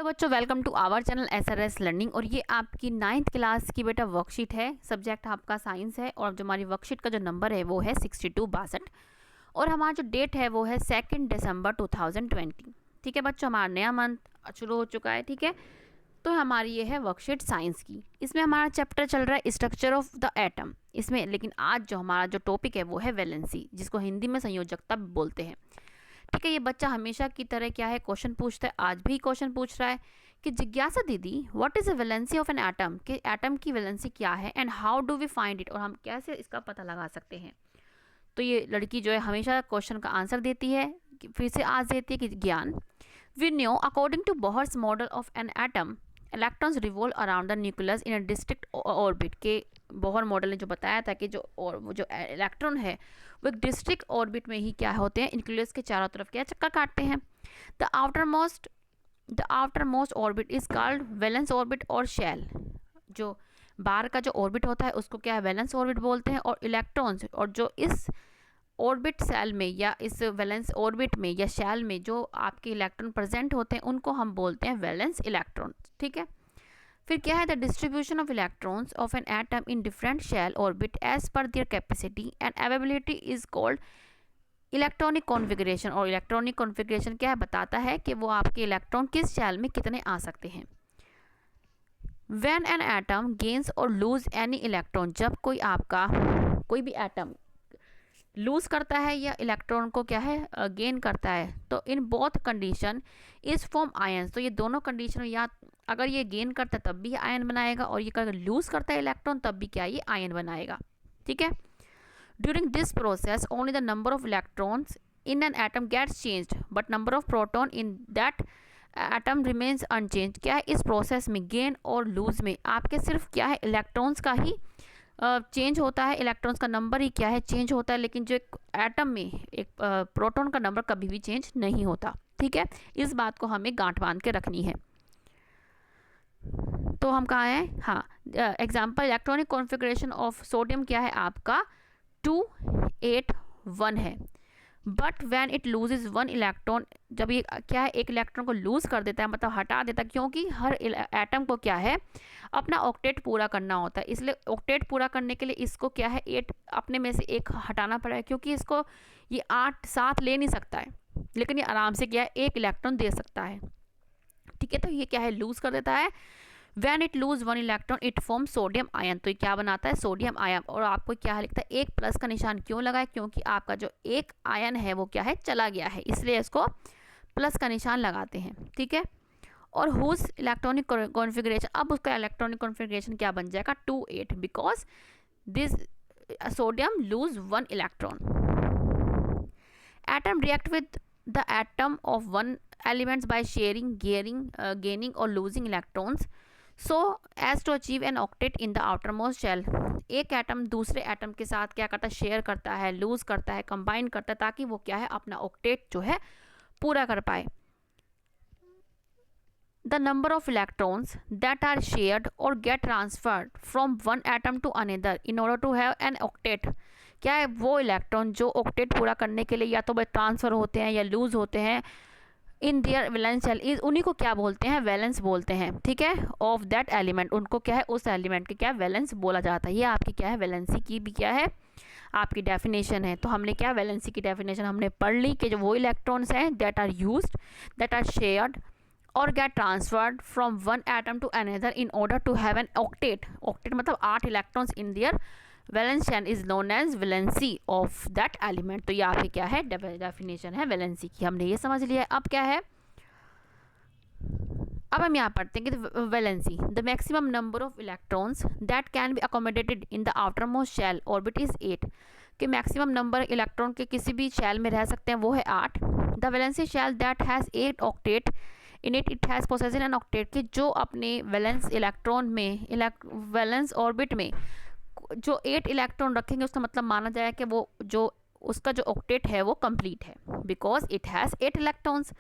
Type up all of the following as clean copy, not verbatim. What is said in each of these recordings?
बच्चों, welcome to our channel SRS learning. और ये आपकी 9th क्लास की बेटा वर्कशीट है। सब्जेक्ट आपका साइंस है और जो हमारी वर्कशीट का जो नंबर है वो है 6262 और हमारा जो डेट है वो है 2 दिसंबर 2020। ठीक है बच्चों, हमारा नया मंथ शुरू हो चुका है। ठीक है, तो हमारी ये है वर्कशीट साइंस की। इसमें हमारा चैप्टर चल रहा है स्ट्रक्चर ऑफ द एटम। इसमें लेकिन आज जो हमारा जो टॉपिक है वो है वैलेंसी, जिसको हिंदी में संयोजकता बोलते हैं। ठीक है, ये बच्चा हमेशा की तरह क्या है क्वेश्चन पूछता है, आज भी क्वेश्चन पूछ रहा है कि जिज्ञासा दीदी, what is the valency of an atom, कि एटम की वैलेंसी क्या है and how do we find it, और हम कैसे इसका पता लगा सकते हैं। तो ये लड़की जो है हमेशा क्वेश्चन का आंसर देती है, फिर से आज देती है कि ज्ञान। We know according to Bohr's model of an atom electrons revolve around the nucleus in a district orbit. के बोहर मॉडल ने जो बताया था कि जो इलेक्ट्रॉन है वो एक डिस्ट्रिक्ट ऑर्बिट में ही क्या होते हैं, न्यूक्लियस के चारों तरफ क्या चक्कर काटते हैं। The outer most orbit is called valence orbit और शेल। जो बाहर का जो ऑर्बिट होता है उसको क्या है, वैलेंस ऑर्बिट बोलते हैं। और इलेक्ट्रॉन्स और जो इस ऑर्बिट सेल में या इस वैलेंस ऑर्बिट में या शेल में जो आपके इलेक्ट्रॉन प्रेजेंट होते हैं उनको हम बोलते हैं वैलेंस इलेक्ट्रॉन। ठीक है, फिर क्या है, the distribution of electrons of an atom in different shell orbit as per their capacity and availability is called electronic configuration. और इलेक्ट्रॉनिक कॉन्फ़िगरेशन क्या है, बताता है कि वो आपके इलेक्ट्रॉन किस शेल में कितने आ सकते हैं। व्हेन एन एटम गेन्स और लूज एनी इलेक्ट्रॉन, जब कोई आपका कोई भी एटम लूज करता है या इलेक्ट्रॉन को क्या है गेन करता है, तो in both condition is form ions. तो ये दोनों कंडीशन या अगर ये गेन करता है तब भी आयन बनाएगा, और ये अगर लूज करता है इलेक्ट्रॉन तब भी क्या ये आयन बनाएगा। ठीक है, during this process only the number of electrons in an atom gets changed but number of proton in that atom remains unchange. क्या है, इस प्रोसेस में गेन और लूज में आपके सिर्फ क्या है इलेक्ट्रॉन्स का ही चेंज होता है, इलेक्ट्रॉन्स का नंबर ही क्या है चेंज होता है, लेकिन जो एक एटम में एक प्रोटॉन का नंबर कभी भी चेंज नहीं होता। ठीक है, इस बात को हमें गांठ बांध के रखनी है। तो हम कहाँ हैं, हाँ, example electronic configuration of sodium क्या है आपका 281 है। But when it loses one electron, जब ये क्या है एक इलेक्ट्रॉन को लूज कर देता है, मतलब हटा देता है, क्योंकि हर एटम को क्या है अपना ऑक्टेट पूरा करना होता है। इसलिए ऑक्टेट पूरा करने के लिए इसको क्या है 8 अपने में से एक हटाना पड़ेगा, क्योंकि इसको ये 8 साथ ले नहीं सकता है, लेकिन ये आराम से क्या है एक इलेक्ट्रॉन दे सकता है। ठीक है, तो ये क्या है लूज कर देता है। When it lose one electron it forms sodium ion. तो ये क्या बनाता है, सोडियम आयन। और आपको क्या लिखता है, एक प्लस का निशान क्यों लगाए, क्योंकि आपका जो एक आयन है वो क्या है चला गया है, इसलिए इसको प्लस का निशान लगाते हैं। ठीक है, और हुज इलेक्ट्रॉनिक कॉन्फ़िगरेशन, अब उसका इलेक्ट्रॉनिक कॉन्फ़िगरेशन क्या बन जाएगा 28, because this sodium lose one electron. Atom react with the atom of one elements by sharing gaining और losing electrons so as to achieve an octet in the outer most shell. एक atom दूसरे atom के साथ क्या करता है, share करता है, लूज करता है, कंबाइन करता है, ताकि वो क्या है अपना ऑक्टेट जो है पूरा कर पाए। The number of electrons that are shared और get transferred from one atom to another in order to have an octet. क्या है, वो इलेक्ट्रॉन जो ऑक्टेट पूरा करने के लिए या तो वे ट्रांसफ़र होते हैं या लूज होते हैं इन दियर वैलेंस शेल, इज उन्हीं को क्या बोलते हैं, वैलेंस बोलते हैं। ठीक है, ऑफ दैट एलिमेंट, उनको क्या है उस एलिमेंट के क्या वैलेंस बोला जाता है। ये आपकी क्या है वैलेंसी की भी क्या है आपकी डेफिनेशन है। तो हमने क्या वैलेंसी की डेफिनेशन हमने पढ़ ली कि जो वो इलेक्ट्रॉन्स हैं that are used, that are shared और get transferred from one atom to another in order to have an octet. Octet मतलब 8 electrons in their valence shell is known as valency of that element. तो ये आपकी क्या है definition है valency की, हमने ये समझ लिया है। अब क्या है, अब हम यहाँ पढ़ते हैं कि valency, the maximum number of electrons that can be accommodated in the outer most shell orbit is 8। कि मैक्सिमम नंबर इलेक्ट्रॉन के किसी भी शेल में रह सकते हैं वो है 8। The valency shell that has 8 octet in it has possession an octet, कि जो अपने वैलेंस इलेक्ट्रॉन में वैलेंस ऑर्बिट में जो 8 इलेक्ट्रॉन रखेंगे उसका मतलब माना जाए कि वो जो उसका जो ऑक्टेट है वो कंप्लीट है, because it has 8 electrons.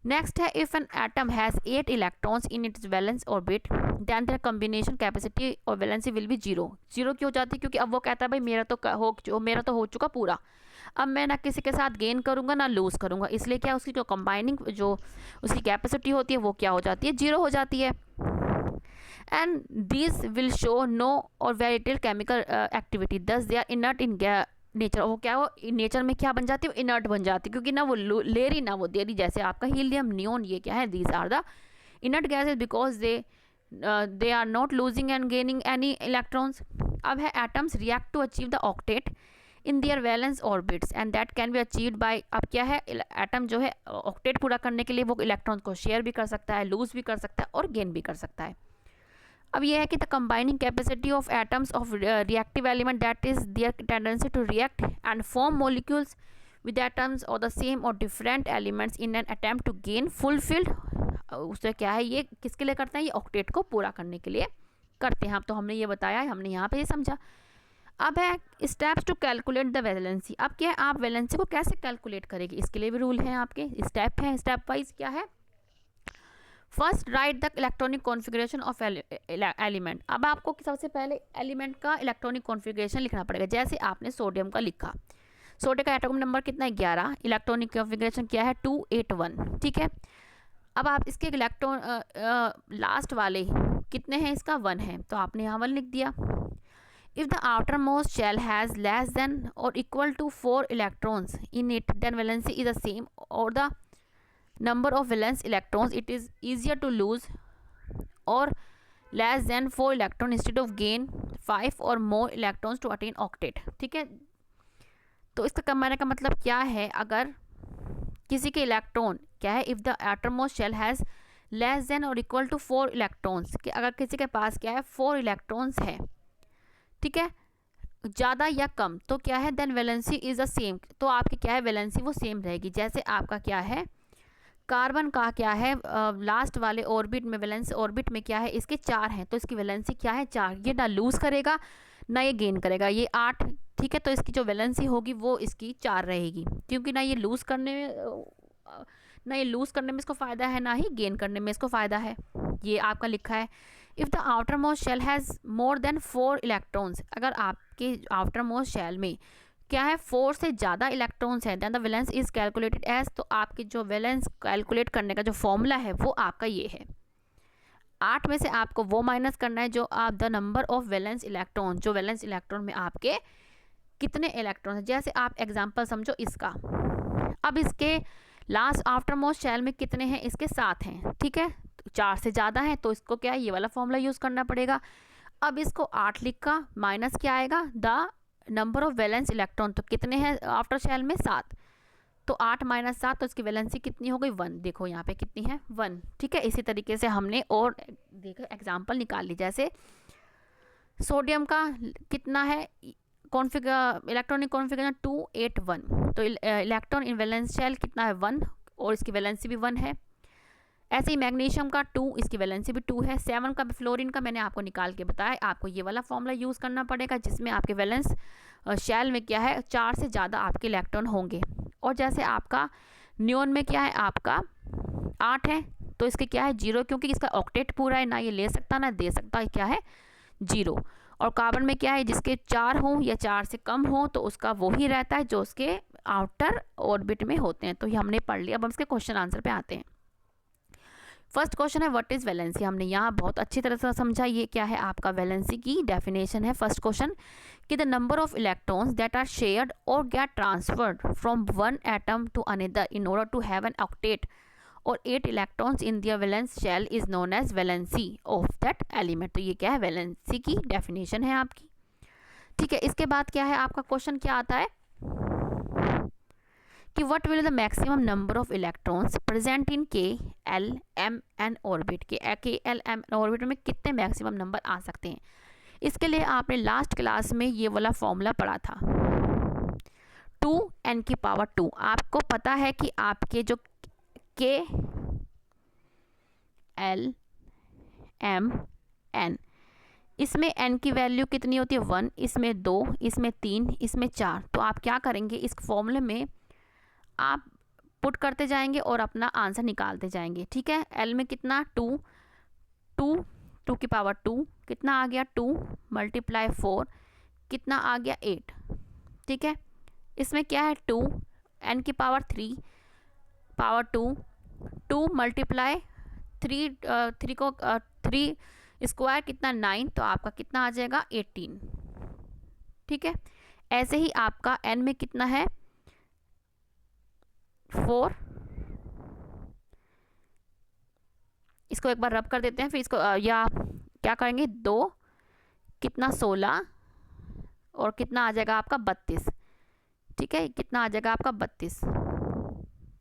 Next है, if an atom has 8 electrons in its valence orbit then their combination capacity और वैलेंसी विल बी 0। 0 क्यों हो जाती है, क्योंकि अब वो कहता है भाई मेरा तो हो चुका पूरा, अब मैं ना किसी के साथ गेन करूँगा ना लूज़ करूँगा, इसलिए क्या उसकी जो कंबाइनिंग जो उसकी कैपेसिटी होती है वो क्या हो जाती है, 0 हो जाती है। And this will show no or very little chemical activity, thus they are inert in nature. वो क्या, वो नेचर में क्या बन जाती है, इनर्ट बन जाती है, क्योंकि ना वो ले रही ना वो दे रही। जैसे आपका हीलियम, नियोन, ये क्या है, these are the inert gases because they are not losing and gaining any electrons. अब है atoms react to achieve the octet in their valence orbits and that can be achieved by. अब क्या है, atom जो है octet पूरा करने के लिए वो इलेक्ट्रॉन को शेयर भी कर सकता है, लूज भी कर सकता है और गेन भी कर सकता है। अब यह है कि the combining capacity of atoms of reactive element that is their tendency to react and form molecules with atoms or the same or different elements in an attempt to gain fulfilled. उससे क्या है, ये किसके लिए करते हैं, ये octet को पूरा करने के लिए करते हैं। तो हमने ये बताया है, हमने यहाँ पे ये समझा। अब है steps to calculate the valency. अब क्या है, आप वैलेंसी को कैसे कैलकुलेट करेंगे, इसके लिए भी रूल है, आपके स्टेप है, स्टेप वाइज क्या है। First right the electronic configuration of element. अब आपको सबसे पहले एलिमेंट का इलेक्ट्रॉनिक कॉन्फ़िगरेशन लिखना पड़ेगा। जैसे आपने सोडियम का लिखा, सोडियम का एटॉमिक नंबर कितना है, 11, इलेक्ट्रॉनिक कॉन्फ़िगरेशन क्या है, 281, ठीक है। अब आप इसके इलेक्ट्रॉन लास्ट वाले कितने हैं, इसका 1 है, तो आपने यहाँ 1 लिख दिया। If the outer most shell has less than और equal to 4 electrons in it then valency is the same और the number of valence electrons it is easier to lose or less than 4 electron instead of gain 5 or more electrons to attain octet, ठीक है। तो इसका कहने का मतलब क्या है, अगर किसी के इलेक्ट्रॉन क्या है, if the utmost shell has less than और इक्वल टू 4 इलेक्ट्रॉन्स, कि अगर किसी के पास क्या है 4 इलेक्ट्रॉन्स है, ठीक है, ज़्यादा या कम, तो क्या है then valency is the same, तो आपकी क्या है वैलेंसी वो सेम रहेगी। जैसे आपका क्या है कार्बन का क्या है लास्ट वाले ऑर्बिट में, वैलेंस ऑर्बिट में क्या है इसके 4 हैं, तो इसकी वैलेंसी क्या है 4। ये ना लूज़ करेगा ना ये गेन करेगा, ये 8, ठीक है। तो इसकी जो वैलेंसी होगी वो इसकी 4 रहेगी, क्योंकि ना ये लूज़ करने में इसको फ़ायदा है, ना ही गेन करने में इसको फ़ायदा है। ये आपका लिखा है। If the outer most shell has more than 4 electrons, अगर आपके आउटर मोस्ट शेल में क्या है 4 से ज़्यादा इलेक्ट्रॉन्स हैं, then the valence is calculated as, तो आपकी जो वैलेंस कैलकुलेट करने का जो फॉर्मूला है वो आपका ये है। 8 में से आपको वो माइनस करना है जो आप the number of valence electron, जो वैलेंस इलेक्ट्रॉन में आपके कितने इलेक्ट्रॉन है। जैसे आप एग्जांपल समझो इसका, अब इसके लास्ट आफ्टर मोस्ट शेल में कितने हैं, इसके 7 हैं, ठीक है, 4 से ज़्यादा है, तो इसको क्या है ये वाला फॉर्मूला यूज़ करना पड़ेगा। अब इसको 8 लिखा, माइनस क्या आएगा the number of valence electron, तो कितने हैं आफ्टर शेल में 7, तो 8 माइनस 7, तो इसकी वैलेंसी कितनी हो गई 1। देखो यहाँ पे कितनी है 1, ठीक है। इसी तरीके से हमने और देखो एग्जांपल निकाल ली। जैसे सोडियम का कितना है इलेक्ट्रॉनिक कॉन्फ़िगरेशन 281, तो इलेक्ट्रॉन इन वैलेंस शेल कितना है 1 और इसकी वैलेंसी भी 1 है। ऐसे ही मैग्नीशियम का 2, इसकी वैलेंसी भी 2 है। 7 का फ्लोरीन का मैंने आपको निकाल के बताया, आपको ये वाला फॉर्मूला यूज़ करना पड़ेगा जिसमें आपके वैलेंस शेल में क्या है 4 से ज़्यादा आपके इलेक्ट्रॉन होंगे। और जैसे आपका नियोन में क्या है आपका 8 है, तो इसके क्या है 0, क्योंकि इसका ऑक्टेट पूरा है, ना ये ले सकता ना दे सकता, क्या है 0। और कार्बन में क्या है जिसके 4 हों या 4 से कम हो तो उसका वो ही रहता है जो उसके आउटर ऑर्बिट में होते हैं। तो ये हमने पढ़ लिया। अब हम इसके क्वेश्चन आंसर पे आते हैं। फर्स्ट क्वेश्चन है व्हाट इज़ वैलेंसी। हमने यहाँ बहुत अच्छी तरह से समझा ये क्या है आपका वैलेंसी की डेफिनेशन है। फर्स्ट क्वेश्चन कि the number of electrons that are shared और get transferred from one atom to another in order to have an octet और 8 electrons in their valence shell is known as valency of that element. तो ये क्या है valency की definition है आपकी, ठीक है। इसके बाद क्या है आपका क्वेश्चन क्या आता है कि what will the maximum number of electrons present in के एल एम एन ऑर्बिट, के एल एम ऑर्बिट में कितने मैक्सिमम नंबर आ सकते हैं। इसके लिए आपने लास्ट क्लास में ये वाला फॉर्मूला पढ़ा था 2n⁻²। आपको पता है कि आपके जो के एल एम एन, इसमें n की वैल्यू कितनी होती है 1, इसमें 2, इसमें 3, इसमें 4। तो आप क्या करेंगे इस फॉर्मूले में आप पुट करते जाएंगे और अपना आंसर निकालते जाएंगे, ठीक है। एल में कितना 2 कितना आ गया 2 × 4 कितना आ गया 8, ठीक है। इसमें क्या है 2 n की पावर 3 पावर 2 मल्टीप्लाई 3 को 3 स्क्वायर कितना 9, तो आपका कितना आ जाएगा 18। ठीक है, ऐसे ही आपका n में कितना है 4, इसको एक बार रब कर देते हैं, फिर इसको या क्या करेंगे 2 कितना 16 और कितना आ जाएगा आपका 32। ठीक है, कितना आ जाएगा आपका 32।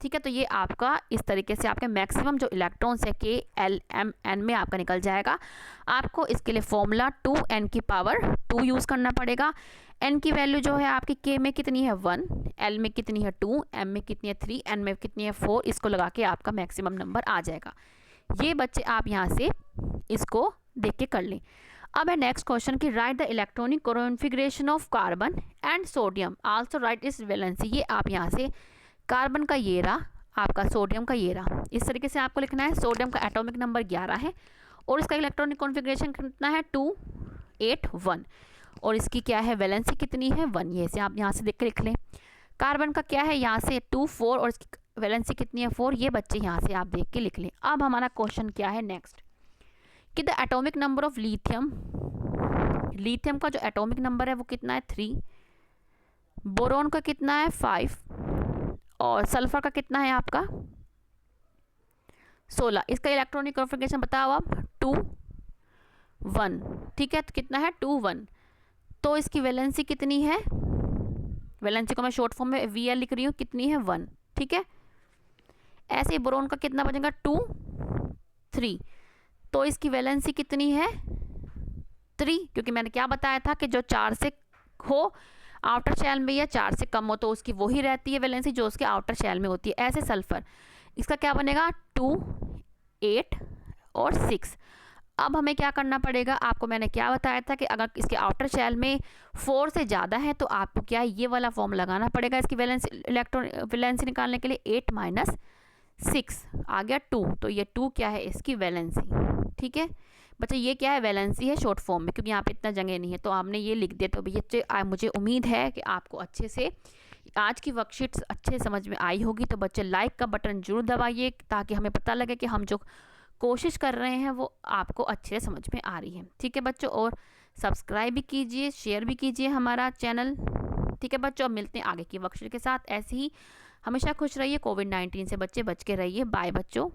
ठीक है, तो ये आपका इस तरीके से आपके मैक्सिमम जो इलेक्ट्रॉन्स है के एल एम एन में आपका निकल जाएगा। आपको इसके लिए फॉर्मूला 2n की पावर 2 यूज़ करना पड़ेगा। n की वैल्यू जो है आपकी k में कितनी है 1, l में कितनी है 2, m में कितनी है 3, n में कितनी है 4, इसको लगा के आपका मैक्सिमम नंबर आ जाएगा। ये बच्चे आप यहाँ से इसको देख के कर लें। अब है नेक्स्ट क्वेश्चन की right the electronic configuration of carbon and sodium also right इस वैलेंसी। ये आप यहाँ से कार्बन का ये रहा, आपका सोडियम का ये रहा, इस तरीके से आपको लिखना है। सोडियम का एटॉमिक नंबर 11 है और इसका इलेक्ट्रॉनिक कॉन्फ़िगरेशन कितना है 2 8 1 और इसकी क्या है वैलेंसी कितनी है 1। ये से आप यहाँ से देख के लिख लें। कार्बन का क्या है यहाँ से 2 4 और इसकी वैलेंसी कितनी है 4। ये बच्चे यहाँ से आप देख के लिख लें। अब हमारा क्वेश्चन क्या है नेक्स्ट कि the atomic number of lithium, lithium का जो एटॉमिक नंबर है वो कितना है 3, बोरोन का कितना है 5 और सल्फर का कितना है आपका 16। इसका इलेक्ट्रॉनिक कॉन्फ़िगरेशन बताओ आप 2 1। ठीक है, तो कितना है 2 1। तो इसकी वैलेंसी कितनी है, वैलेंसी को मैं शॉर्ट फॉर्म में VL लिख रही हूँ, कितनी है 1। ठीक है, ऐसे ही बोरोन का कितना बचेगा 2 3, तो इसकी वैलेंसी कितनी है 3, क्योंकि मैंने क्या बताया था कि जो 4 से हो आउटर शेल में या 4 से कम हो तो उसकी वही रहती है वैलेंसी जो उसके आउटर शेल में होती है। ऐसे सल्फर, इसका क्या बनेगा 2 8 और 6। अब हमें क्या करना पड़ेगा, आपको मैंने क्या बताया था कि अगर इसके आउटर शेल में 4 से ज़्यादा है तो आपको क्या है ये वाला फॉर्म लगाना पड़ेगा इसकी वैलेंसी, इलेक्ट्रॉन वैलेंसी निकालने के लिए 8 - 6 आ गया 2, तो ये 2 क्या है इसकी वैलेंसी। ठीक है बच्चे, ये क्या है वैलेंसी है शॉर्ट फॉर्म में, क्योंकि यहाँ पे इतना जगह नहीं है तो आपने ये लिख दिया। तो बच्चे मुझे उम्मीद है कि आपको अच्छे से आज की वर्कशीट्स अच्छे समझ में आई होगी। तो बच्चे लाइक का बटन जरूर दबाइए ताकि हमें पता लगे कि हम जो कोशिश कर रहे हैं वो आपको अच्छे से समझ में आ रही है। ठीक है बच्चों, और सब्सक्राइब भी कीजिए, शेयर भी कीजिए हमारा चैनल। ठीक है बच्चों, अब मिलते हैं आगे की वर्कशीट के साथ। ऐसे ही हमेशा खुश रहिए, कोविड-19 से बच्चे बच के रहिए। बाय बच्चों।